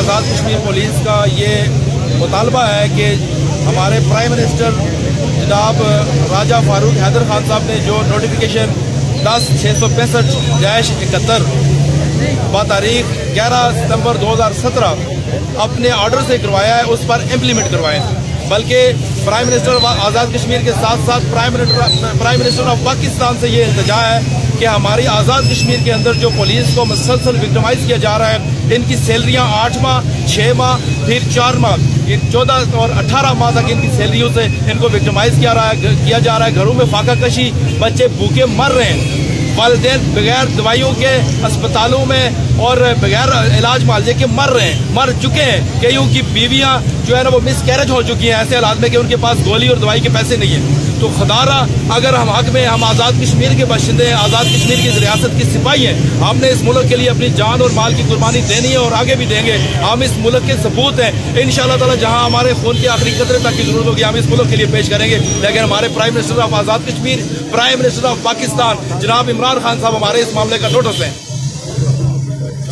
Azad Kashmir police کا یہ مطالبہ ہے کہ ہمارے پرائم منسٹر جناب راجہ فاروق حیدر خان صاحب نے جو نوٹیفیکیشن 10/665/71 بتاریخ 11 ستمبر 2017 اپنے آرڈر سے کروایا ہے اس پر امپلیمنٹ کروائیں، بلکہ پرائم منسٹر آزاد کشمیر کے ساتھ ساتھ پرائم منسٹر آف پاکستان سے یہ التجا ہے کہ ہماری آزاد کشمیر کے اندر جو پولیس کو مسلسل وکٹمائز کیا جا رہا ہے، ان کی سیلریاں 8 ماہ 6 ماہ پھر 4 ماہ 14 اور 18 ماہ تک ان کی سیلریوں سے ان کو وکٹمائز کیا جا رہا ہے۔ گھروں میں فاقہ کشی، بچے بھوکے مر رہے ہیں، والدین بغیر دوائیوں کے اسپتالوں میں اور بغیر علاج معالجے کے مر چکے ہیں، کئیوں کی بیویاں جو ہے نا وہ مس کیریج ہو چکی ہیں ایسے حالات میں کہ ان کے پاس گولی اور دوائی کے پیسے نہیں ہیں۔ تو خدا را اگر ہم حق میں ہم آزاد کشمیر کے باشندے ہیں، آزاد کشمیر کی ریاست کی سپاہی ہیں، ہم نے اس ملک کے لیے اپنی جان اور مال کی قربانی دینی ہے اور آگے بھی دیں گے۔ ہم اس ملک کے ثبوت ہیں، انشاءاللہ تعالی جہاں ہمارے خون کے آخری قطرے تک کی ضرورت ہوگی ہم اس ملک کے لیے پیش کریں گے۔ لیکن ہمارے prime minister of Azad Kashmir, prime minister of Pakistan جناب عمران خان صاحب ہمارے اس معاملے کا نوٹس ہیں۔